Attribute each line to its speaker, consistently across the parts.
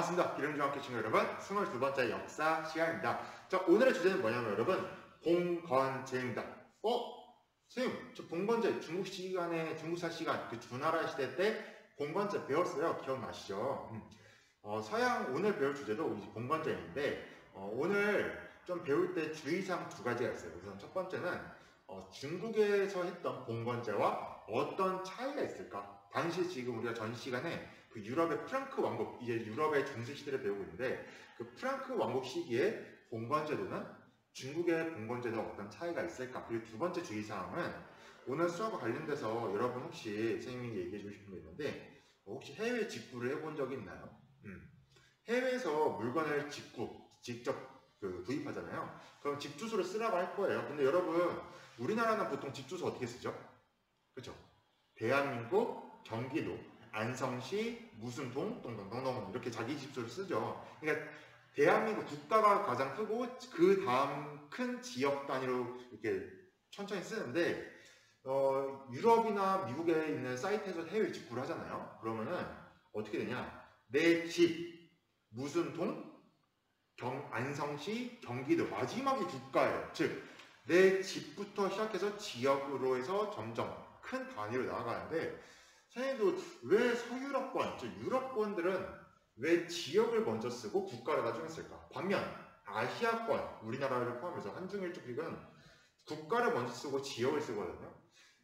Speaker 1: 반갑습니다. 기름중학교 친구 여러분, 22번째 역사 시간입니다. 자, 오늘의 주제는 뭐냐면 여러분, 봉건제입니다. 선생님, 저 봉건제 중국사 시간, 그 주나라 시대 때 봉건제 배웠어요. 기억나시죠? 서양 오늘 배울 주제도 봉건제인데, 오늘 좀 배울 때 주의사항 두 가지가 있어요. 우선 첫 번째는 중국에서 했던 봉건제와 어떤 차이가 있을까? 당시 지금 우리가 전 시간에 그 유럽의 프랑크 왕국, 이제 유럽의 중세 시대를 배우고 있는데 그 프랑크 왕국 시기에 봉건제도는 중국의 봉건제도 어떤 차이가 있을까? 그리고 두 번째 주의사항은 오늘 수업과 관련돼서 여러분 혹시 선생님이 얘기해 주고 싶은 게 있는데 혹시 해외 직구를 해본 적이 있나요? 해외에서 물건을 직접 구입하잖아요. 그럼 집 주소를 쓰라고 할 거예요. 근데 여러분 우리나라는 보통 집 주소 어떻게 쓰죠? 그렇죠? 대한민국 경기도 안성시 무슨 동 동동동동 이렇게 자기 집소를 쓰죠. 그러니까 대한민국 국가가 가장 크고 그 다음 큰 지역 단위로 이렇게 천천히 쓰는데 유럽이나 미국에 있는 사이트에서 해외 직구를 하잖아요. 그러면은 어떻게 되냐? 내 집 무슨 동 안성시 경기도 마지막이 국가예요. 즉 내 집부터 시작해서 지역으로 해서 점점 큰 단위로 나아가는데 선생님도 왜 서유럽권, 즉 유럽권들은 왜 지역을 먼저 쓰고 국가를 나중에 쓸까? 반면 아시아권, 우리나라를 포함해서 한중일주국은 국가를 먼저 쓰고 지역을 쓰거든요.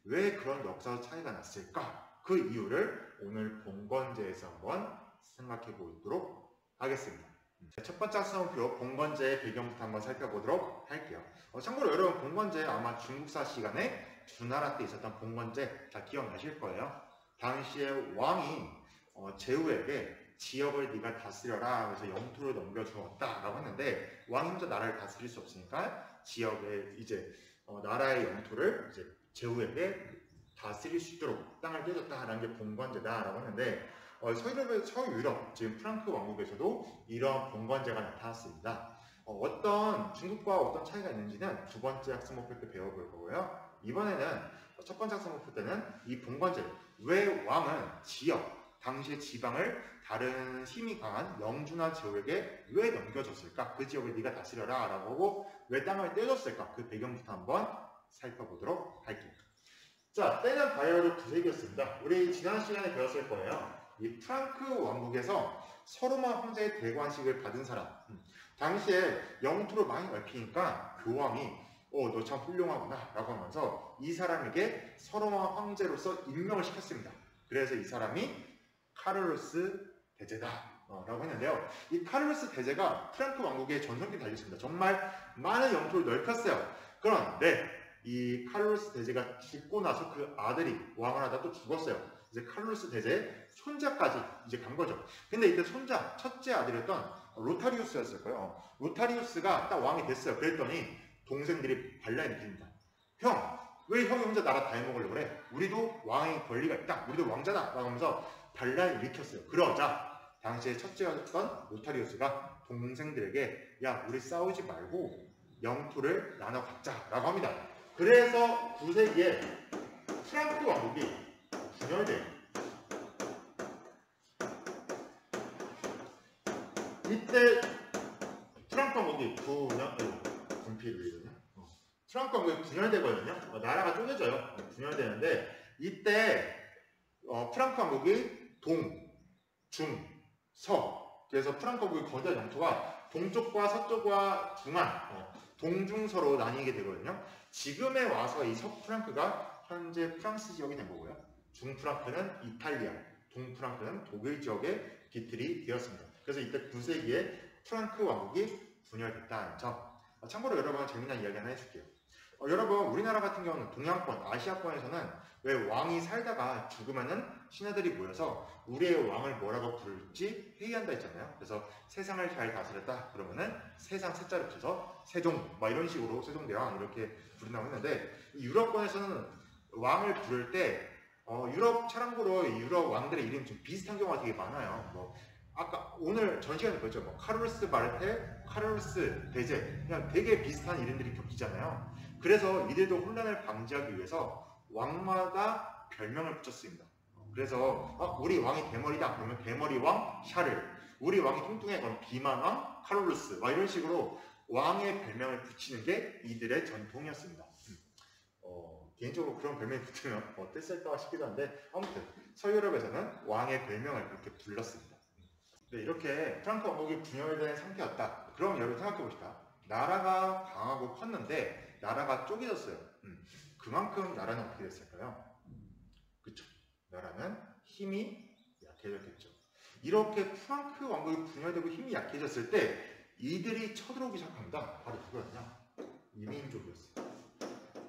Speaker 1: 왜 그런 역사적 차이가 났을까? 그 이유를 오늘 봉건제에서 한번 생각해 보도록 하겠습니다. 첫 번째 학습목표 봉건제의 배경부터 한번 살펴보도록 할게요. 참고로 여러분 봉건제 아마 중국사 시간에 주나라 때 있었던 봉건제 다 기억나실 거예요. 당시에 왕이 제후에게 지역을 네가 다스려라 그래서 영토를 넘겨주었다 라고 했는데 왕이 혼자 나라를 다스릴 수 없으니까 지역에 이제 나라의 영토를 이제 제후에게 다스릴 수 있도록 땅을 떼줬다라는 게 봉건제다 라고 했는데 서유럽, 지금 프랑크 왕국에서도 이런 봉건제가 나타났습니다. 중국과 어떤 차이가 있는지는 두 번째 학습목표 때 배워볼 거고요. 이번에는 첫 번째 학습목표 때는 이 봉건제, 왜 왕은 지역, 당시의 지방을 다른 힘이 강한 영주나 제후에게 왜 넘겨줬을까? 그 지역을 네가 다스려라 라고 하고 왜 땅을 떼줬을까? 그 배경부터 한번 살펴보도록 할게요. 자, 때는 바야흐로 9세기였습니다. 우리 지난 시간에 배웠을 거예요. 이 프랑크 왕국에서 서로마 황제의 대관식을 받은 사람. 당시에 영토를 많이 넓히니까 교황이 너 참 훌륭하구나 라고 하면서 이 사람에게 서로마 황제로서 임명을 시켰습니다. 그래서 이 사람이 카를로스 대제다 라고 했는데요. 이 카를로스 대제가 프랑크 왕국의 전성기를 달렸습니다. 정말 많은 영토를 넓혔어요. 그런데 이 카를로스 대제가 죽고 나서 그 아들이 왕을 하다 또 죽었어요. 이제 카를로스 대제의 손자까지 이제 간 거죠. 근데 이때 손자, 첫째 아들이었던 로타리우스였을 거예요. 로타리우스가 딱 왕이 됐어요. 그랬더니 동생들이 반란을 일으킵니다. 형, 왜 형이 혼자 나라 다 해먹으려고 그래? 우리도 왕의 권리가 있다. 우리도 왕자다. 라고 하면서 반란을 일으켰어요. 그러자 당시에 첫째였던 로타리우스가 동생들에게 야, 우리 싸우지 말고 영토를 나눠 갖자. 라고 합니다. 그래서 9세기에 프랑크 왕국이 분열돼요. 이때 프랑크 왕국이 프랑크 왕국이 분열되거든요. 나라가 쪼개져요. 분열되는데 이때 프랑크 왕국이 동, 중, 서 그래서 프랑크 왕국의 거대한 영토가 동쪽과 서쪽과 중앙 동중서로 나뉘게 되거든요. 지금에 와서 이 서프랑크가 현재 프랑스 지역이 된 거고요. 중프랑크는 이탈리아, 동프랑크는 독일 지역의 기틀이 되었습니다. 그래서 이때 9세기에 프랑크 왕국이 분열됐다는 점. 참고로 여러분 재미난 이야기 하나 해줄게요. 여러분 우리나라 같은 경우는 동양권, 아시아권에서는 왜 왕이 살다가 죽으면은 신하들이 모여서 우리의 왕을 뭐라고 부를지 회의한다 했잖아요. 그래서 세상을 잘 다스렸다 그러면은 세상 세자를 붙여서 세종 막 이런 식으로 세종대왕 이렇게 부른다고 했는데 유럽권에서는 왕을 부를 때 참고로 유럽 왕들의 이름이 좀 비슷한 경우가 되게 많아요. 아까 오늘 전 시간에 봤죠. 카를로스 마르테, 카를로스 대제 그냥 되게 비슷한 이름들이 겹치잖아요. 그래서 이들도 혼란을 방지하기 위해서 왕마다 별명을 붙였습니다. 그래서 우리 왕이 대머리다 그러면 대머리 왕 샤를, 우리 왕이 뚱뚱해 그럼 비만왕, 카롤루스 막 이런 식으로 왕의 별명을 붙이는 게 이들의 전통이었습니다. 개인적으로 그런 별명이 붙으면 어땠을까 싶기도 한데 아무튼 서유럽에서는 왕의 별명을 그렇게 불렀습니다. 네, 이렇게 프랑크 왕국이 분열된 상태였다. 그럼 여러분 생각해 봅시다. 나라가 강하고 컸는데 나라가 쪼개졌어요. 그만큼 나라는 어떻게 됐을까요? 그쵸? 나라는 힘이 약해졌겠죠. 이렇게 프랑크 왕국이 분열되고 힘이 약해졌을 때 이들이 쳐들어오기 시작합니다. 바로 누구였냐? 이민족이었어요.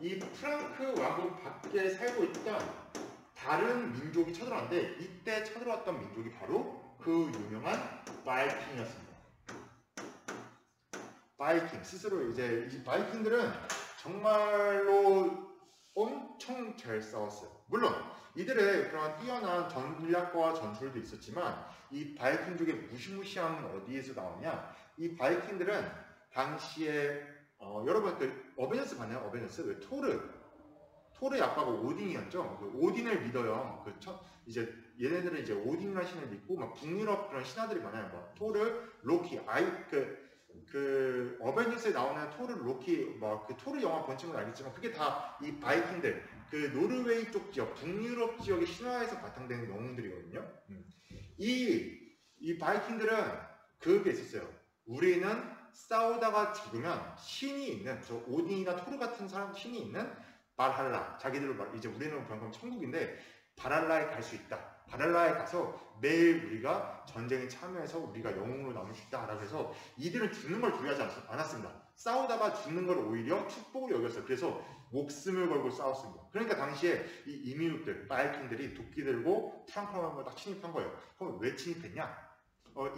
Speaker 1: 이 프랑크 왕국 밖에 살고 있던 다른 민족이 쳐들어왔는데 이때 쳐들어왔던 민족이 바로 그 유명한 바이킹이었습니다. 바이킹 스스로 이제 이 바이킹들은 정말로 엄청 잘 싸웠어요. 물론 이들의 그런 뛰어난 전략과 전술도 있었지만 이 바이킹족의 무시무시함은 어디에서 나오냐? 이 바이킹들은 당시에 여러분 그 어벤져스 봤나요? 어벤져스 왜 토르의 아빠가 오딘이었죠. 그 오딘을 믿어요. 이제 얘네들은 이제 오딘이라는 신을 믿고 막 북유럽 그런 신화들이 많아요. 뭐 토르, 로키, 그 어벤져스에 나오는 토르, 로키, 뭐 그 토르 영화 본 친구는 알겠지만 그게 다 이 바이킹들, 그 노르웨이 쪽 지역, 북유럽 지역의 신화에서 바탕된 영웅들이거든요. 이 바이킹들은 그게 있었어요. 우리는 싸우다가 죽으면 신이 있는 저 오딘이나 토르 같은 사람 신이 있는 발할라 자기들로 말 이제 우리는 그런 천국인데 발할라에 갈 수 있다. 발할라에 가서 매일 우리가 전쟁에 참여해서 우리가 영웅으로 남을 수 있다라고 해서 이들은 죽는 걸 두려워하지 않았습니다. 싸우다가 죽는 걸 오히려 축복으로 여겼어요. 그래서 목숨을 걸고 싸웠습니다. 그러니까 당시에 이 이민족들, 바이킹들이 도끼 들고 프랑크 왕국을 딱 침입한 거예요. 그럼 왜 침입했냐?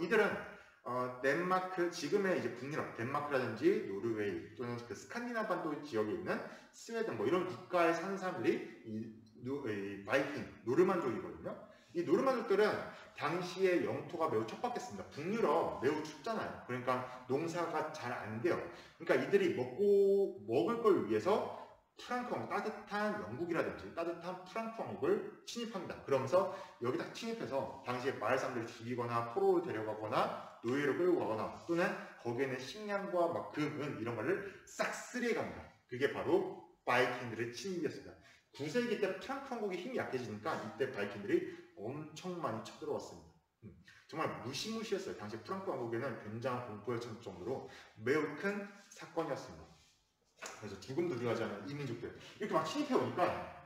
Speaker 1: 이들은 덴마크, 지금의 이제 북유럽, 덴마크라든지 노르웨이 또는 그 스칸디나브 반도 지역에 있는 스웨덴 뭐 이런 국가에 사는 사람들이 이 바이킹, 노르만족이거든요. 이 노르만족들은 당시에 영토가 매우 척박했습니다. 북유럽 매우 춥잖아요. 그러니까 농사가 잘 안 돼요. 그러니까 이들이 먹을 걸 위해서 프랑크 왕국, 따뜻한 영국이라든지 따뜻한 프랑크 왕국을 침입합니다. 그러면서 여기 딱 침입해서 당시에 마을 사람들을 죽이거나 포로로 데려가거나 노예로 끌고 가거나 또는 거기에는 식량과 막 금은 이런 거를 싹 쓸이해 갑니다. 그게 바로 바이킹들의 침입이었습니다. 9세기 때 프랑크 왕국이 힘이 약해지니까 이때 바이킹들이 엄청 많이 쳐들어왔습니다. 정말 무시무시했어요. 당시 프랑크 왕국에는 굉장한 공포였을 정도로 매우 큰 사건이었습니다. 그래서 죽음도 두려워하지 않는 이민족들 이렇게 막 침입해 오니까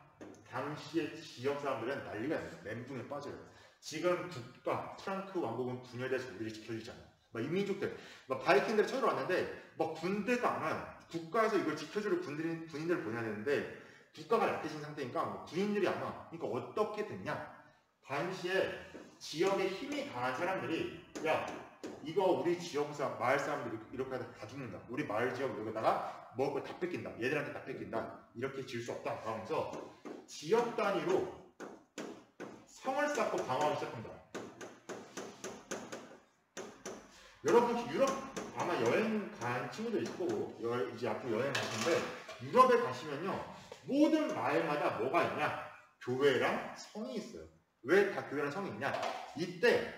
Speaker 1: 당시의 지역 사람들은 난리가 납니다. 멘붕에 빠져요. 지금 국가 프랑크 왕국은 분열돼서 우리를 지켜주잖아요. 막 이민족들, 막 바이킹들이 쳐들어왔는데 막 군대가 안 와요. 국가에서 이걸 지켜줄 군인들을 보내야 되는데 국가가 약해진 상태니까 뭐 군인들이 안 와. 그러니까 어떻게 됐냐? 당시에 지역에 힘이 강한 사람들이 야 이거 우리 지역 마을 사람들이 이렇게 하다 다 죽는다. 우리 마을 지역 여기다가 먹을 거 다 뺏긴다. 얘들한테 다 뺏긴다. 이렇게 질 수 없다. 그러면서 지역 단위로 성을 쌓고 방어하기 시작합니다. 여러분 유럽 아마 여행 간 친구들 있을 거고 이제 앞으로 여행 갈 텐데 유럽에 가시면요 모든 마을마다 뭐가 있냐? 교회랑 성이 있어요. 왜 다 교회랑 성이 있냐? 이때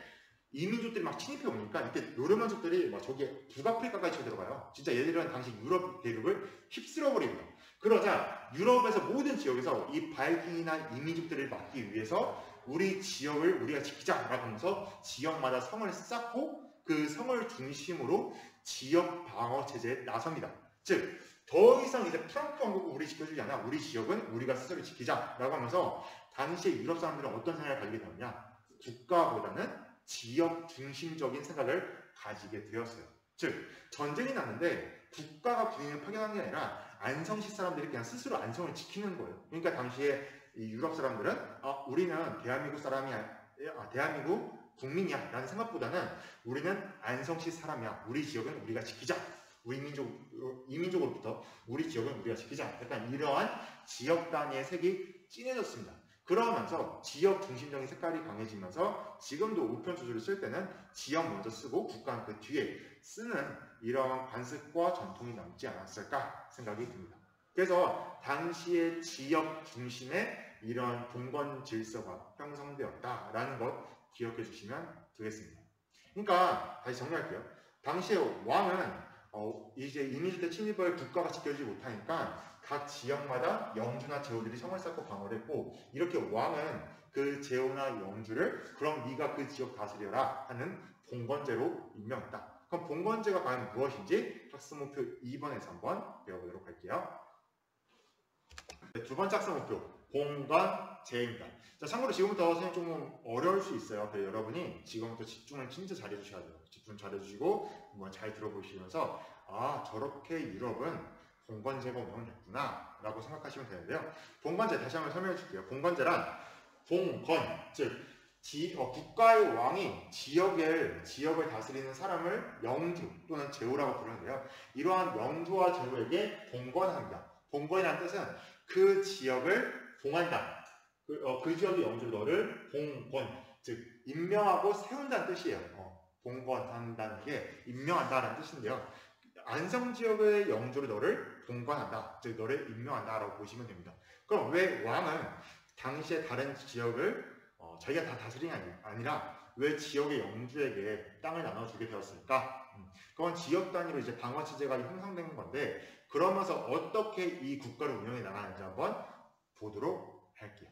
Speaker 1: 이민족들이 막 침입해 오니까 이때 노르만족들이 막 저기 북아프리카까지 쳐들어가요. 진짜 얘들은 당시 유럽 대륙을 휩쓸어 버립니다. 그러자 유럽에서 모든 지역에서 이 바이킹이나 이민족들을 막기 위해서 우리 지역을 우리가 지키자라고 하면서 지역마다 성을 쌓고 그 성을 중심으로 지역 방어 체제에 나섭니다. 즉 더 이상 이제 프랑크 왕국을 우리 지켜주지 않아. 우리 지역은 우리가 스스로 지키자라고 하면서 당시에 유럽 사람들은 어떤 생각을 가지게 되었냐? 국가보다는 지역 중심적인 생각을 가지게 되었어요. 즉 전쟁이 났는데 국가가 군인을 파견한 게 아니라 안성시 사람들이 그냥 스스로 안성을 지키는 거예요. 그러니까 당시에 이 유럽 사람들은 우리는 대한민국 사람이야, 대한민국 국민이야 라는 생각보다는 우리는 안성시 사람이야. 우리 지역은 우리가 지키자. 우리 이민족으로부터 우리 지역은 우리가 지키자. 약간 이러한 지역 단위의 색이 진해졌습니다. 그러면서 지역 중심적인 색깔이 강해지면서 지금도 우편투수를 쓸 때는 지역 먼저 쓰고 국가는 그 뒤에 쓰는 이러한 관습과 전통이 남지 않았을까 생각이 듭니다. 그래서 당시의 지역 중심에 이러한 봉건 질서가 형성되었다라는 것 기억해 주시면 되겠습니다. 그러니까 다시 정리할게요. 당시에 왕은 이제 이민시대 침입을 국가가 지켜주지 못하니까 각 지역마다 영주나 제후들이 성을 쌓고 방어를 했고, 이렇게 왕은 그 제후나 영주를 그럼 네가 그 지역 다스려라 하는 봉건제로 임명했다. 그럼 봉건제가 과연 무엇인지 학습목표 2번에서 한번 배워보도록 할게요. 네, 두 번째 학습목표 봉건제입니다. 자, 참고로 지금부터 선생님 좀 어려울 수 있어요. 그래서 여러분이 지금부터 집중을 진짜 잘 해주셔야 돼요. 집중 잘 해주시고 한번 잘 들어보시면서 아, 저렇게 유럽은 봉건제가 운영됐구나 라고 생각하시면 되는데요. 봉건제 다시 한번 설명해 줄게요. 봉건제란 봉건, 즉 국가의 왕이 지역을 다스리는 사람을 영주 또는 제후라고 부르는데요. 이러한 영주와 제후에게 봉건합니다. 봉건이라는 뜻은 그 지역을 봉한다. 그 지역의 영주 너를 봉건, 즉 임명하고 세운다는 뜻이에요. 봉건한다는 게 임명한다라는 뜻인데요. 안성 지역의 영주를 너를 봉건한다, 즉 너를 임명한다라고 보시면 됩니다. 그럼 왜 왕은 당시에 다른 지역을 자기가 다 다스리는 게 아니라 왜 지역의 영주에게 땅을 나눠주게 되었을까? 그건 지역 단위로 이제 방어체제가 형성된 건데, 그러면서 어떻게 이 국가를 운영해 나가는지 한번 보도록 할게요.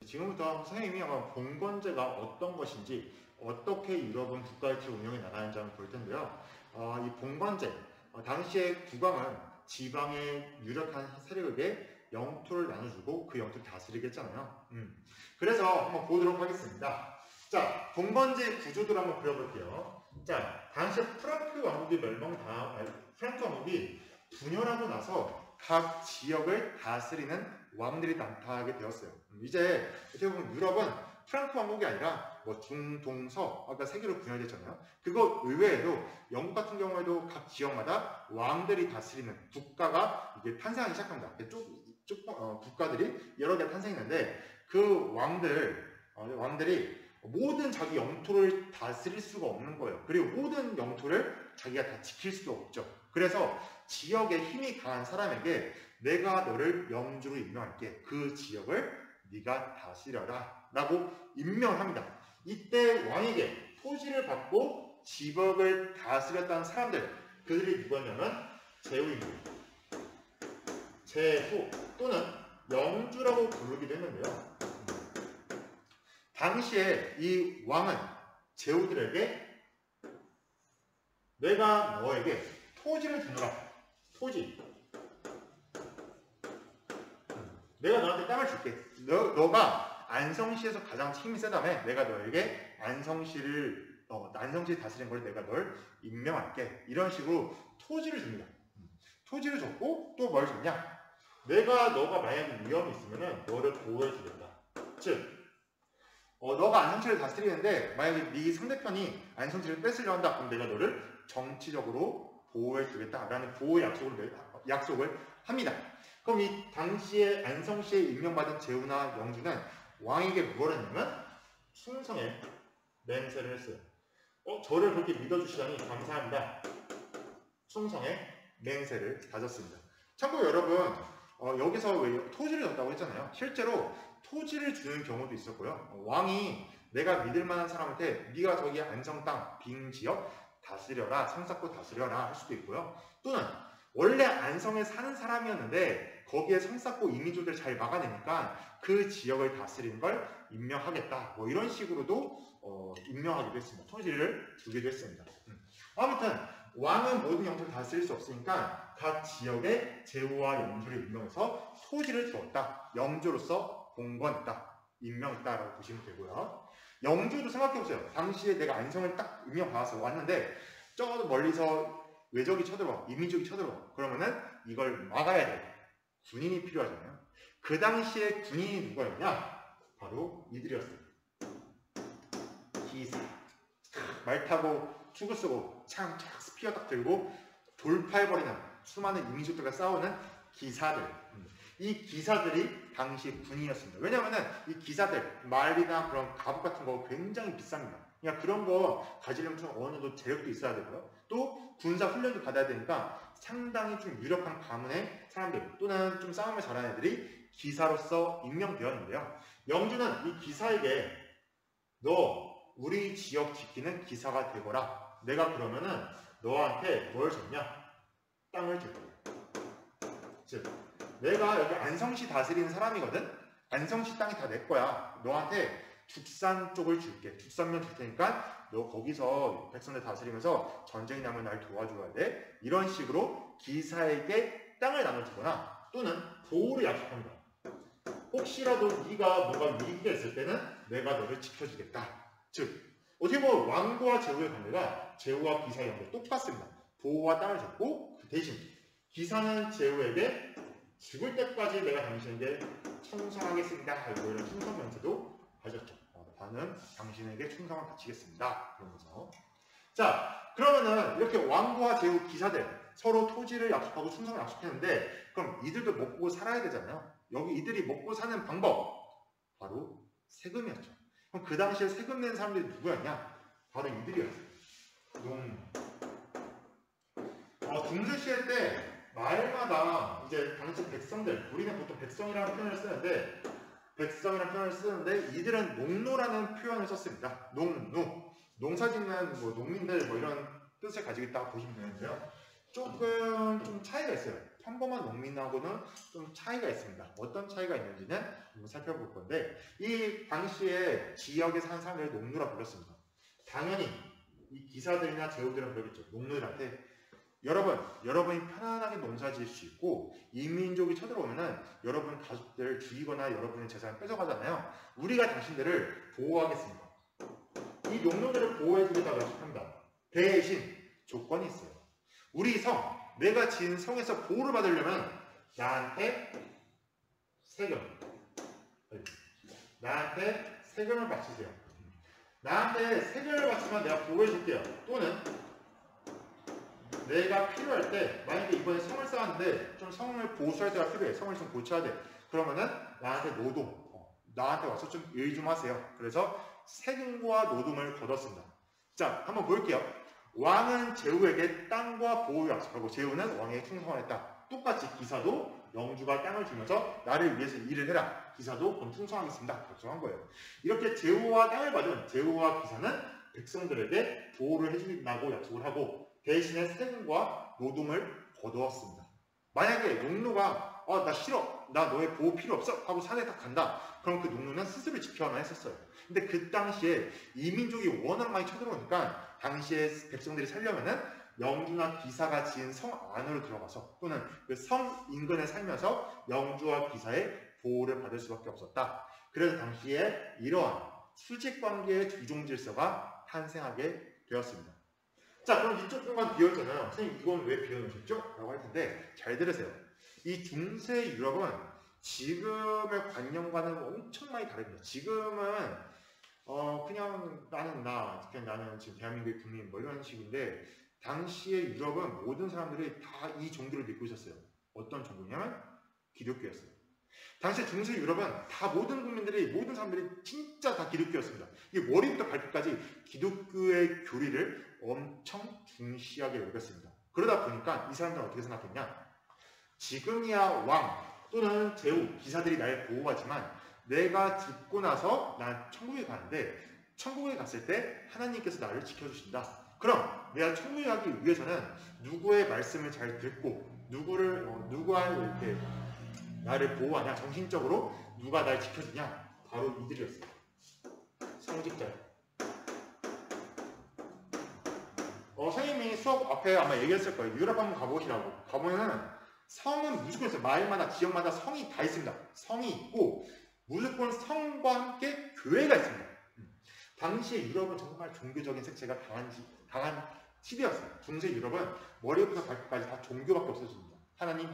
Speaker 1: 지금부터 선생님이 아마 봉건제가 어떤 것인지, 어떻게 유럽은 국가의 운영해 나가는지 한번 볼 텐데요. 이 봉건제, 당시에 국왕은 지방의 유력한 세력에게 영토를 나눠주고 그 영토를 다스리게 했잖아요. 그래서 한번 보도록 하겠습니다. 자, 봉건제 구조들 한번 그려볼게요. 자, 당시에 프랑크 왕국이 프랑크 왕국이 분열하고 나서 각 지역을 다스리는 왕들이 나타나게 되었어요. 이제 어떻게 보면 유럽은 프랑크 왕국이 아니라 뭐 중동서, 아까 세 개로 분열됐잖아요. 그거 의외에도 영국 같은 경우에도 각 지역마다 왕들이 다스리는 국가가 이게 탄생하기 시작합니다. 국가들이 여러 개 탄생했는데 그 왕들이 모든 자기 영토를 다스릴 수가 없는 거예요. 그리고 모든 영토를 자기가 다 지킬 수도 없죠. 그래서 지역에 힘이 강한 사람에게 내가 너를 영주로 임명할게. 그 지역을 네가 다스려라 라고 임명을 합니다. 이때 왕에게 토지를 받고 지역을 다스렸다는 사람들, 그들이 누구냐면 제후입니다. 제후 또는 영주라고 부르기도 했는데요. 당시에 이 왕은 제후들에게 내가 너에게 토지를 주노라. 토지. 내가 너한테 땅을 줄게. 너가 안성시에서 가장 힘이 세다며 내가 너에게 안성시를 다스리는 걸 내가 널 임명할게. 이런 식으로 토지를 줍니다. 토지를 줬고 또 뭘 줬냐? 너가 만약에 위험이 있으면 너를 보호해 주겠다. 즉 너가 안성시를 다스리는데 만약에 네 상대편이 안성시를 뺏으려 한다. 그럼 내가 너를 정치적으로 보호해 주겠다라는 보호 약속을 합니다. 그럼 이 당시에 안성시에 임명받은 제후나 영주는 왕에게 뭘 했냐면 충성의 맹세를 했어요. 저를 그렇게 믿어주시다니 감사합니다. 충성의 맹세를 다졌습니다. 참고로 여러분, 여기서 왜 토지를 줬다고 했잖아요. 실제로 토지를 주는 경우도 있었고요. 왕이 내가 믿을 만한 사람한테 네가 저기 안성 땅, 빈 지역 다스려라, 성 쌓고 다스려라 할 수도 있고요. 또는 원래 안성에 사는 사람이었는데 거기에 성 쌓고 이민족들 잘 막아내니까 그 지역을 다스리는 걸 임명하겠다. 뭐 이런 식으로도 임명하기도 했습니다. 토지를 주기도 했습니다. 아무튼 왕은 모든 영토를 다스릴 수 없으니까 각 지역의 제후와 영주를 임명해서 토지를 주었다. 영주로서 봉건했다. 임명했다라고 보시면 되고요. 영주도 생각해보세요. 당시에 내가 안성을 딱 임명받아서 왔는데 저 멀리서 외적이 쳐들어와, 이민족이 쳐들어와. 그러면은 이걸 막아야 돼. 군인이 필요하잖아요. 그 당시에 군인이 누구였냐? 바로 이들이었어요. 기사. 말 타고 투구 쓰고 창 스피어 딱 들고 돌팔벌이는 수많은 이민족들과 싸우는 기사들. 이 기사들이 당시 군인이었습니다. 왜냐면은 이 기사들 말이나 그런 갑옷 같은 거 굉장히 비쌉니다. 그러니까 그런 거 가지려면 좀 어느 정도 재력도 있어야 되고요. 또 군사 훈련도 받아야 되니까 상당히 좀 유력한 가문의 사람들 또는 좀 싸움을 잘하는 애들이 기사로서 임명되었는데요. 영주는 이 기사에게 너 우리 지역 지키는 기사가 되거라. 내가 그러면은 너한테 뭘 줬냐? 땅을 줄 거야. 즉, 내가 여기 안성시 다스리는 사람이거든? 안성시 땅이 다 내 거야. 너한테 죽산 쪽을 줄게. 죽산면 줄 테니까 너 거기서 백성들 다스리면서 전쟁이 나면 날 도와줘야 돼. 이런 식으로 기사에게 땅을 나눠주거나 또는 보호를 약속합니다. 혹시라도 네가 뭔가 위기가 있을 때는 내가 너를 지켜주겠다. 즉, 어떻게 보면 왕과 제후의 관계가 제후와 기사의 관계 똑같습니다. 보호와 땅을 줬고 그 대신 기사는 제후에게 죽을 때까지 내가 당신에게 충성하겠습니다. 하고 이런 충성 멘트도 하셨죠. 나는 당신에게 충성을 바치겠습니다. 그러면서 자, 그러면은 이렇게 왕과 제후 기사들 서로 토지를 약속하고 충성을 약속했는데 그럼 이들도 먹고 살아야 되잖아요. 여기 이들이 먹고 사는 방법 바로 세금이었죠. 그럼 그 당시에 세금 낸 사람들이 누구였냐? 바로 이들이었어요. 중세시대 때 마을마다 이제 당시 백성들, 우리는 보통 백성이라는 표현을 쓰는데 이들은 농노라는 표현을 썼습니다. 농노. 농사짓는 뭐 농민들 뭐 이런 뜻을 가지고 있다고 보시면 되는데요. 조금 좀 차이가 있어요. 평범한 농민하고는 좀 차이가 있습니다. 어떤 차이가 있는지는 한번 살펴볼 건데 이 당시에 지역에 사는 사람들을 농노라 불렀습니다. 당연히 이 기사들이나 제후들은 그러겠죠. 농노들한테 여러분이 편안하게 농사 지을 수 있고 이민족이 쳐들어오면은 여러분 가족들 죽이거나 여러분의 재산을 뺏어가잖아요. 우리가 당신들을 보호하겠습니다. 이 농노들을 보호해주겠다고 약속합니다. 대신 조건이 있어요. 우리 성, 내가 지은 성에서 보호를 받으려면 나한테 세금을 바치세요. 나한테 세금을 바치면 내가 보호해줄게요. 또는 내가 필요할 때 만약에 이번에 성을 쌓았는데 좀 성을 보수할 때가 필요해. 성을 좀 고쳐야 돼. 그러면은 나한테 나한테 와서 좀 일 좀 하세요. 그래서 세금과 노동을 거뒀습니다. 자, 한번 볼게요. 왕은 제후에게 땅과 보호를 약속하고 제후는 왕에게 충성을 했다. 똑같이 기사도 영주가 땅을 주면서 나를 위해서 일을 해라. 기사도 그럼 충성하겠습니다. 약속한 거예요. 이렇게 제후와 땅을 받은 제후와 기사는 백성들에게 보호를 해준다고 약속을 하고 대신에 세금과 노동을 거두었습니다. 만약에 농노가 나 싫어, 나 너의 보호 필요 없어 하고 산에 딱 간다. 그럼 그 농노는 스스로 지켜야만 했었어요. 근데 그 당시에 이민족이 워낙 많이 쳐들어오니까 당시에 백성들이 살려면은 영주나 기사가 지은 성 안으로 들어가서 또는 그 성 인근에 살면서 영주와 기사의 보호를 받을 수밖에 없었다. 그래서 당시에 이러한 수직관계의 주종 질서가 탄생하게 되었습니다. 자, 그럼 이쪽 공간 비어있잖아요. 선생님, 이건 왜 비워놓으셨죠? 라고 할 텐데, 잘 들으세요. 이 중세 유럽은 지금의 관념과는 엄청 많이 다릅니다. 지금은, 그냥 나는 지금 대한민국의 국민, 뭐 이런 식인데, 당시의 유럽은 모든 사람들이 다 이 종교를 믿고 있었어요. 어떤 종교냐면, 기독교였어요. 당시 중세 유럽은 다 모든 사람들이 진짜 다 기독교였습니다. 이게 머리부터 발끝까지 기독교의 교리를 엄청 중시하게 여겼습니다. 그러다 보니까 이 사람들은 어떻게 생각했냐? 지금이야 왕 또는 제후, 기사들이 날 보호하지만 내가 죽고 나서 난 천국에 가는데 천국에 갔을 때 하나님께서 나를 지켜주신다. 그럼 내가 천국에 가기 위해서는 누구의 말씀을 잘 듣고 누가 이렇게 나를 보호하냐, 정신적으로 누가 날 지켜주냐, 바로 이들이었어요. 성직자예요. 선생님이 수업 앞에 아마 얘기했을 거예요. 유럽 한번 가보시라고. 가보면은 성은 무조건 있어요. 마을마다 지역마다 성이 다 있습니다. 성이 있고 무조건 성과 함께 교회가 있습니다. 당시에 유럽은 정말 종교적인 색채가 강한 시대였어요. 중세 유럽은 머리부터 발끝까지 다 종교밖에 없어집니다. 하나님.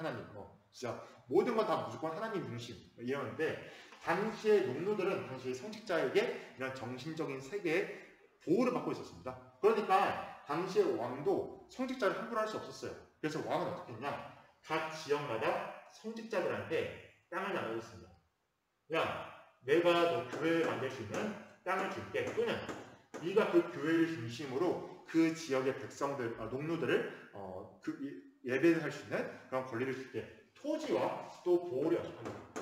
Speaker 1: 진짜 모든 건 다 무조건 하나님 중심 이러는데 당시의 농노들은 당시의 성직자에게 이런 정신적인 세계의 보호를 받고 있었습니다. 그러니까 당시의 왕도 성직자를 함부로 할 수 없었어요. 그래서 왕은 어떻게 했냐? 각 지역마다 성직자들한테 땅을 나눠줬습니다. 야, 내가 너 교회를 만들 수 있는 땅을 줄게. 또는 네가 그 교회를 중심으로 그 지역의 백성들, 농노들을 예배를 할 수 있는 그런 권리를 줄게. 토지와 또 보호를 약속합니다.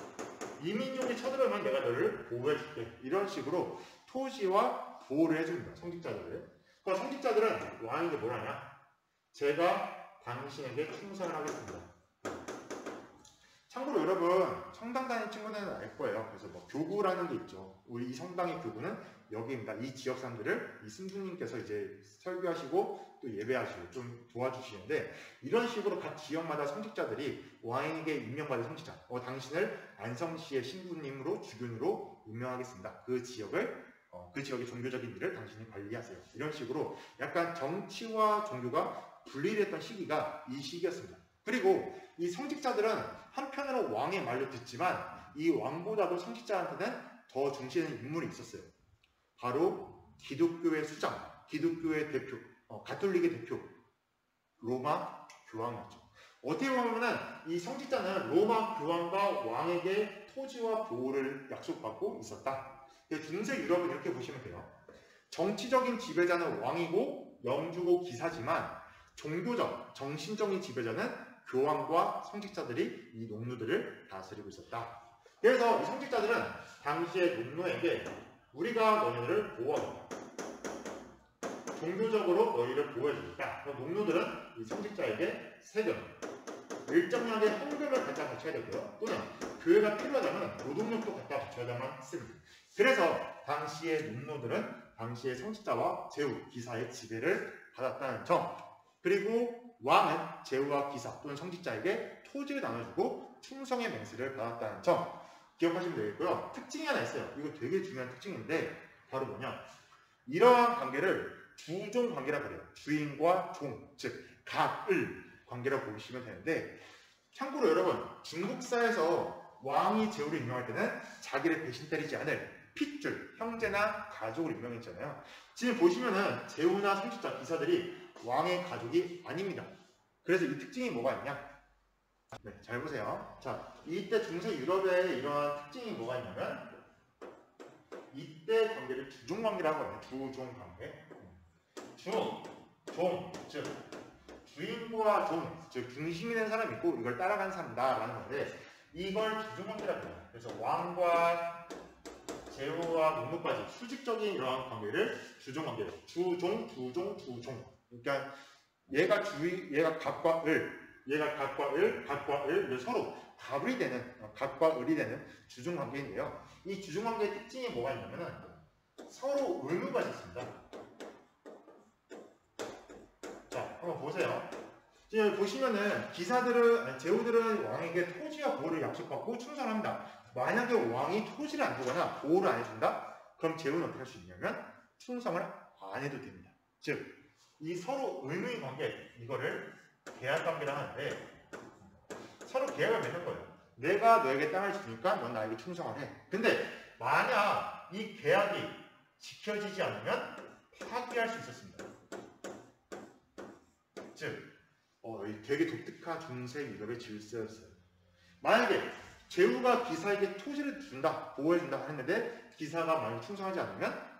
Speaker 1: 이민족이 쳐들어오면 내가 너를 보호해줄게. 이런 식으로 토지와 보호를 해줍니다. 성직자들을. 그 성직자들은 왕에게 뭘 하냐? 제가 당신에게 충성을 하겠습니다. 참고로 여러분 성당 다니는 친구들은 알 거예요. 그래서 뭐 교구라는 게 있죠. 우리 이 성당의 교구는 여기입니다. 이 지역 사람들을 이 신부님께서 이제 설교하시고 또 예배하시고 좀 도와주시는데, 이런 식으로 각 지역마다 성직자들이 왕에게 임명받은 성직자, 당신을 안성시의 신부님으로 주균으로 임명하겠습니다. 그 지역의 종교적인 일을 당신이 관리하세요. 이런 식으로 약간 정치와 종교가 분리됐던 시기가 이 시기였습니다. 그리고 이 성직자들은 한편으로 왕의 말도 듣지만 이 왕보다도 성직자한테는 더 중시하는 인물이 있었어요. 바로 기독교의 수장, 기독교의 대표, 가톨릭의 대표, 로마 교황이었죠. 어떻게 보면은 이 성직자는 로마 교황과 왕에게 토지와 보호를 약속받고 있었다. 중세 유럽은 이렇게 보시면 돼요. 정치적인 지배자는 왕이고 영주고 기사지만 종교적, 정신적인 지배자는 교황과 성직자들이 이 농노들을 다스리고 있었다. 그래서 이 성직자들은 당시의 농노에게 우리가 너희를 보호합니다. 종교적으로 너희를 보호해주겠다. 그럼 농노들은 이 성직자에게 세금, 일정량의 헌금을 갖다 바쳐야 되고요. 또는 교회가 필요하다면 노동력도 갖다 바쳐야만 했습니다. 그래서 당시의 농노들은 당시의 성직자와 제후, 기사의 지배를 받았다는 점, 그리고 왕은 제후와 기사 또는 성직자에게 토지를 나눠주고 충성의 맹세를 받았다는 점 기억하시면 되겠고요. 특징이 하나 있어요. 이거 되게 중요한 특징인데 바로 뭐냐? 이러한 관계를 주종 관계라고 그래요. 주인과 종, 즉 갑을 관계라고 보시면 되는데, 참고로 여러분 중국사에서 왕이 제후를 임명할 때는 자기를 배신 때리지 않을 핏줄, 형제나 가족을 임명했잖아요. 지금 보시면은 제후나 성직자, 기사들이 왕의 가족이 아닙니다. 그래서 이 특징이 뭐가 있냐? 네, 잘 보세요. 자, 이때 중세 유럽의 이러한 특징이 뭐가 있냐면 이때 관계를 주종관계라고 하거든요. 주종관계. 종, 즉 주인과 종, 즉 중심이 된 사람이 있고 이걸 따라가는 사람이다라는 건데, 이걸 주종관계라고 해요. 그래서 왕과 제후와 농노까지 수직적인 이러한 관계를 주종관계로, 주종. 그러니까 얘가 갑과 을 서로 갑이 되는, 갑과 을이 되는 주종관계인데요. 이 주종관계의 특징이 뭐가 있냐면은 서로 의무가 있습니다. 자, 한번 보세요. 지금 보시면은 제후들은 왕에게 토지와 보호를 약속받고 충성합니다. 만약에 왕이 토지를 안 주거나 보호를 안 해준다? 그럼 제후는 어떻게 할 수 있냐면 충성을 안 해도 됩니다. 즉, 이 서로 의무의 관계, 이거를 계약관계라 하는데 서로 계약을 맺는 거예요. 내가 너에게 땅을 주니까 넌 나에게 충성을 해. 근데 만약 이 계약이 지켜지지 않으면 파기할 수 있었습니다. 즉, 되게 독특한 중세 유럽의 질서였어요. 만약에 제후가 기사에게 토지를 준다, 보호해준다 했는데 기사가 만약 충성하지 않으면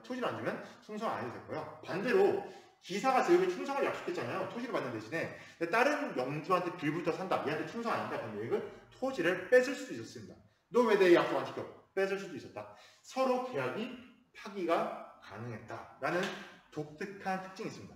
Speaker 1: 토지를 안 주면 충성 안 해도 됐고요. 반대로 기사가 제후에게 충성을 약속했잖아요. 토지를 받는 대신에. 근데 다른 영주한테 빌부터 산다, 얘한테 충성 안 한다, 그럼 얘가 토지를 뺏을 수도 있었습니다. 너 왜 내 약속 안 지켜? 뺏을 수도 있었다. 서로 계약이 파기가 가능했다라는 독특한 특징이 있습니다.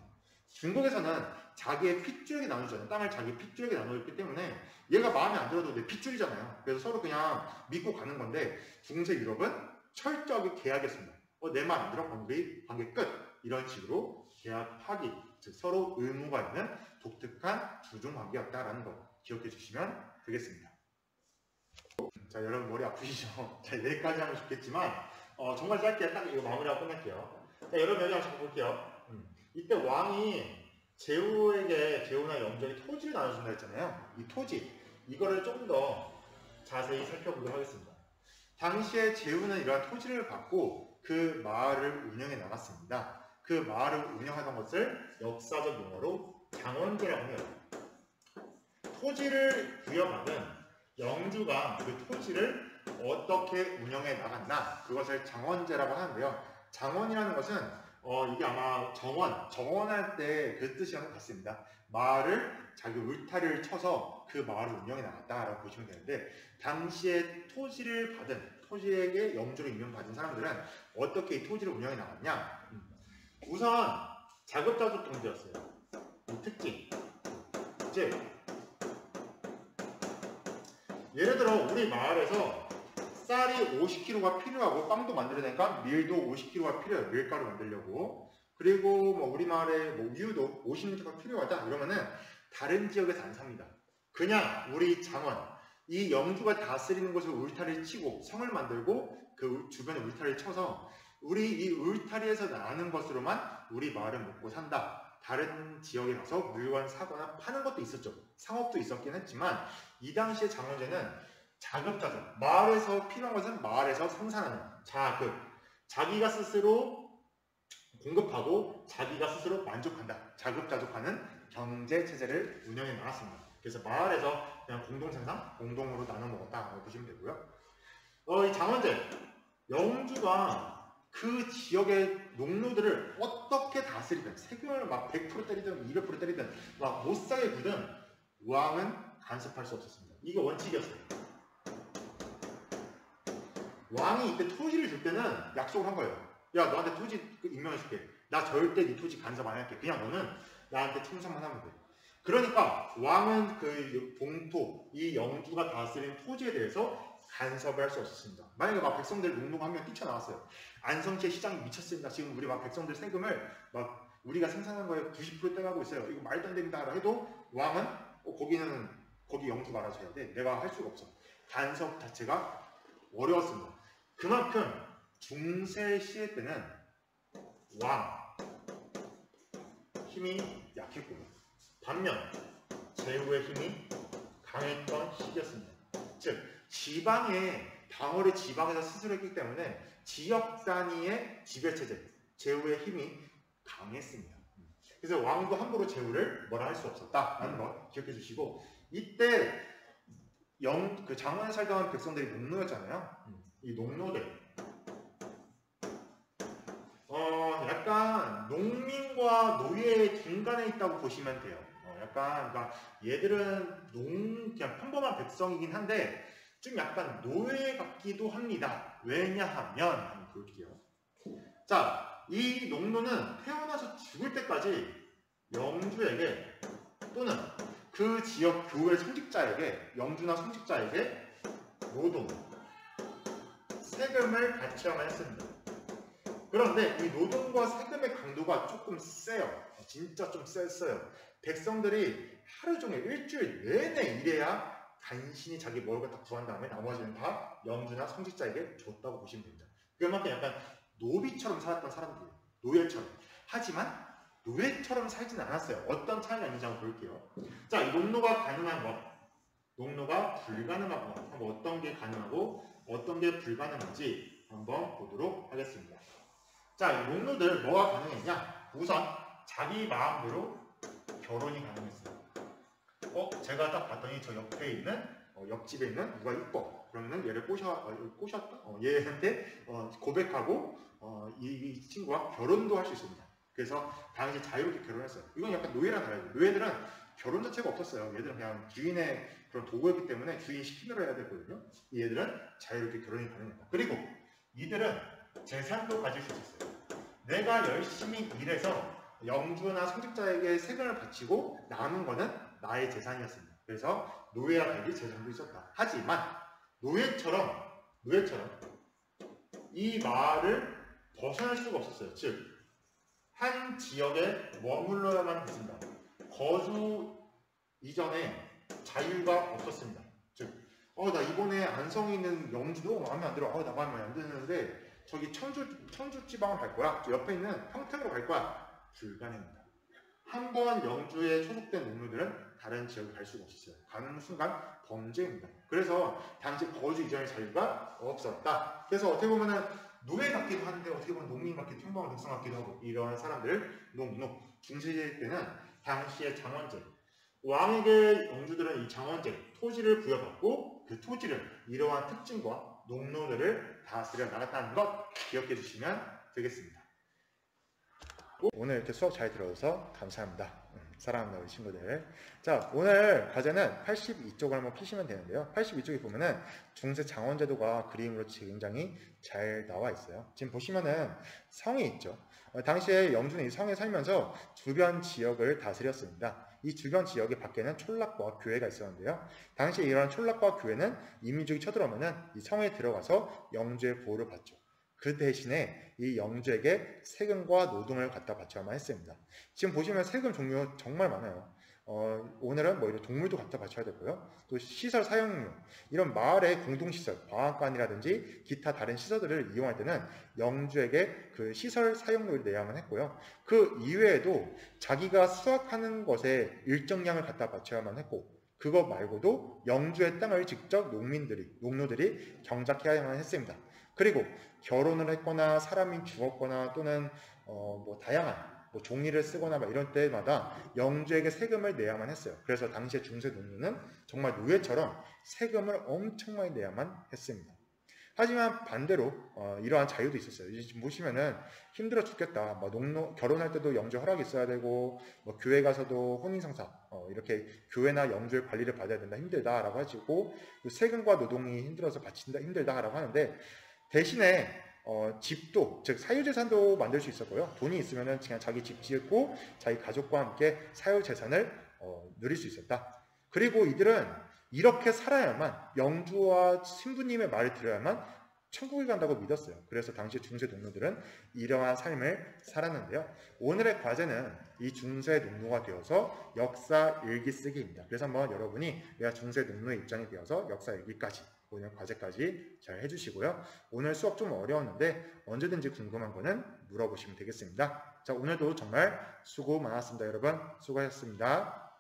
Speaker 1: 중국에서는 자기의 핏줄에게 나누잖아요. 땅을 자기 핏줄에게 나누었기 때문에 얘가 마음에 안 들어도 내 핏줄이잖아요. 그래서 서로 그냥 믿고 가는 건데, 중세 유럽은 철저하게 계약이었습니다. 내 말 안 들어? 관계 끝! 이런 식으로 계약 파기, 즉 서로 의무가 있는 독특한 주종관계였다라는 거 기억해 주시면 되겠습니다. 자, 여러분 머리 아프시죠? 자, 여기까지 하면 좋겠지만 정말 짧게 딱 이거 마무리하고 끝낼게요. 자, 여러분 여기 한번 볼게요. 이때 왕이 제후나 영주에게 토지를 나눠준다 했잖아요. 이 토지, 이거를 좀 더 자세히 살펴보도록 하겠습니다. 당시에 제후는 이러한 토지를 받고 그 마을을 운영해 나갔습니다. 그 마을을 운영하던 것을 역사적 용어로 장원제라고 해요. 토지를 부여받은 영주가 그 토지를 어떻게 운영해 나갔나, 그것을 장원제라고 하는데요. 장원이라는 것은 이게 아마 정원할 때 그 뜻이랑 같습니다. 마을을 자기 울타리를 쳐서 그 마을을 운영해 나갔다라고 보시면 되는데, 당시에 토지를 받은, 토지에게 영주로 임명받은 사람들은 어떻게 이 토지를 운영해 나갔냐? 우선 자급자족 경제였어요. 이 특징. 즉, 예를 들어 우리 마을에서 쌀이 50kg가 필요하고 빵도 만들어내니까 밀도 50kg가 필요해요. 밀가루 만들려고. 그리고 뭐 우리 마을에 뭐 우유도 50리터가 필요하다 이러면은 다른 지역에서 안 삽니다. 그냥 우리 장원, 이 영주가 다스리는 곳을 울타리를 치고 성을 만들고 그 주변에 울타리를 쳐서 우리 이 울타리에서 나는 것으로만 우리 마을을 먹고 산다. 다른 지역에 가서 물건 사거나 파는 것도 있었죠. 상업도 있었긴 했지만 이 당시의 장원제는 자급자족, 마을에서 필요한 것은 마을에서 생산하는 자급, 자기가 스스로 공급하고 자기가 스스로 만족한다. 자급자족하는 경제체제를 운영해 나갔습니다. 그래서 마을에서 그냥 공동생산, 공동으로 나눠 먹었다고 보시면 되고요. 이 장원제, 영주가 그 지역의 농노들을 어떻게 다스리든, 세금을 막 100% 때리든 200% 때리든 막 못사게 구든 왕은 간섭할 수 없었습니다. 이게 원칙이었어요. 왕이 이때 토지를 줄 때는 약속을 한 거예요. 야, 너한테 토지 임명해줄게. 나 절대 네 토지 간섭 안 할게. 그냥 너는 나한테 충성만 하면 돼. 그러니까 왕은 그 봉토, 이 영주가 다스린 토지에 대해서 간섭을 할 수 없었습니다. 만약에 막 백성들 농노가 한 명 뛰쳐나왔어요. 안성시의 시장이 미쳤습니다. 지금 우리 막 백성들 세금을 막 우리가 생산한 거에 90% 떼가고 있어요. 이거 말도 안 됩니다. 해도 왕은 거기 영주가 알아서 해야 돼. 내가 할 수가 없어. 간섭 자체가 어려웠습니다. 그만큼 중세 시대 때는 왕 힘이 약했고요. 반면 제후의 힘이 강했던 시기였습니다. 즉 지방의 방어를 지방에서 스스로 했기 때문에 지역 단위의 지배체제, 제후의 힘이 강했습니다. 그래서 왕도 함부로 제후를 뭐라 할 수 없었다라는 거 기억해 주시고, 이때 그 장원에 살던 백성들이 농노였잖아요. 이 농노들 약간 농민과 노예의 중간에 있다고 보시면 돼요. 약간 그러니까 얘들은 그냥 평범한 백성이긴 한데 좀 약간 노예 같기도 합니다. 왜냐하면 한번 볼게요. 자, 이 농노는 태어나서 죽을 때까지 영주에게 또는 그 지역 교회 성직자에게, 영주나 성직자에게 노동, 세금을 바쳐야만 했습니다. 그런데 이 노동과 세금의 강도가 조금 세요. 진짜 좀 셌어요. 백성들이 하루 종일 일주일 내내 일해야 간신히 자기 먹을 거 다 구한 다음에 나머지는 다 영주나 성직자에게 줬다고 보시면 됩니다. 그만큼 약간 노비처럼 살았던 사람들이에요. 노예처럼. 하지만 노예처럼 살진 않았어요. 어떤 차이가 있는지 한번 볼게요. 자, 이 농노가 가능한 것, 농노가 불가능한 것, 한번 어떤 게 가능하고 어떤 게 불가능한지 한번 보도록 하겠습니다. 자, 이 농노들 뭐가 가능했냐? 우선 자기 마음대로 결혼이 가능했어요. 제가 딱 봤더니 저 옆에 있는 옆집에 있는 누가 이뻐. 그러면은 얘를 꼬셨다. 얘한테 고백하고 이 친구와 결혼도 할 수 있습니다. 그래서 당시 자유롭게 결혼했어요. 이건 약간 노예랑 다르죠. 노예들은 결혼 자체가 없었어요. 얘들은 그냥 주인의 그런 도구였기 때문에 주인 시키는 대로 해야 되거든요. 얘들은 자유롭게 결혼이 가능했다. 그리고 이들은 재산도 가질 수 있었어요. 내가 열심히 일해서 영주나 성직자에게 세금을 바치고 남은 거는 나의 재산이었습니다. 그래서 노예와 달리 재산도 있었다. 하지만 노예처럼 이 마을을 벗어날 수가 없었어요. 즉 한 지역에 머물러야만 했습니다. 거주 이전에 자유가 없었습니다. 즉, 나 이번에 안성에 있는 영주도 마음에 안 들어. 나 마음에 안 드는데 저기 청주 지방을 갈 거야. 저 옆에 있는 평택으로 갈 거야. 불가능합니다. 한 번 영주에 소속된 농민들은 다른 지역에 갈 수가 없었어요. 가는 순간 범죄입니다. 그래서 당시 거주 이전의 자유가 없었다. 그래서 어떻게 보면은 노예 같기도 한데 어떻게 보면 농민 같기도, 평범한 백성 같기도 하고, 이런 사람들 농노. 중세시대 때는 당시의 장원제, 왕에게 영주들은 이 장원제, 토지를 부여받고 그 토지를 이러한 특징과 농노들을 다스려 나갔다는 것 기억해 주시면 되겠습니다. 오늘 이렇게 수업 잘 들어줘서 감사합니다. 사랑합니다, 우리 친구들. 자, 오늘 과제는 82쪽을 한번 피시면 되는데요. 82쪽에 보면은 중세 장원제도가 그림으로 굉장히 잘 나와 있어요. 지금 보시면은 성이 있죠. 당시에 영주는 이 성에 살면서 주변 지역을 다스렸습니다. 이 주변 지역의 밖에는 촌락과 교회가 있었는데요. 당시에 이러한 촌락과 교회는 이민족이 쳐들어오면은 이 성에 들어가서 영주의 보호를 받죠. 그 대신에 이 영주에게 세금과 노동을 갖다 바쳐야만 했습니다. 지금 보시면 세금 종류 정말 많아요. 오늘은 뭐 이런 동물도 갖다 바쳐야 되고요. 또 시설 사용료, 이런 마을의 공동시설, 방앗간이라든지 기타 다른 시설들을 이용할 때는 영주에게 그 시설 사용료를 내야만 했고요. 그 이외에도 자기가 수확하는 것에 일정량을 갖다 바쳐야만 했고, 그것 말고도 영주의 땅을 직접 농노들이 경작해야만 했습니다. 그리고 결혼을 했거나 사람이 죽었거나 또는 뭐 다양한 뭐 종이를 쓰거나 막 이런 때마다 영주에게 세금을 내야만 했어요. 그래서 당시의 중세 농노는 정말 노예처럼 세금을 엄청 많이 내야만 했습니다. 하지만 반대로 이러한 자유도 있었어요. 지금 보시면은 힘들어 죽겠다. 뭐 결혼할 때도 영주 허락이 있어야 되고, 뭐 교회 가서도 혼인성사 이렇게 교회나 영주의 관리를 받아야 된다, 힘들다라고 하시고, 세금과 노동이 힘들어서 바친다, 힘들다라고 하는데, 대신에 집도, 즉 사유재산도 만들 수 있었고요. 돈이 있으면은 그냥 자기 집 짓고 자기 가족과 함께 사유재산을 누릴 수 있었다. 그리고 이들은 이렇게 살아야만, 영주와 신부님의 말을 들어야만 천국에 간다고 믿었어요. 그래서 당시 중세 농노들은 이러한 삶을 살았는데요. 오늘의 과제는 이 중세 농노가 되어서 역사 일기 쓰기입니다. 그래서 한번 여러분이 내가 중세 농노의 입장이 되어서 역사 일기까지, 오늘 과제까지 잘 해주시고요. 오늘 수업 좀 어려웠는데 언제든지 궁금한 거는 물어보시면 되겠습니다. 자, 오늘도 정말 수고 많았습니다. 여러분 수고하셨습니다.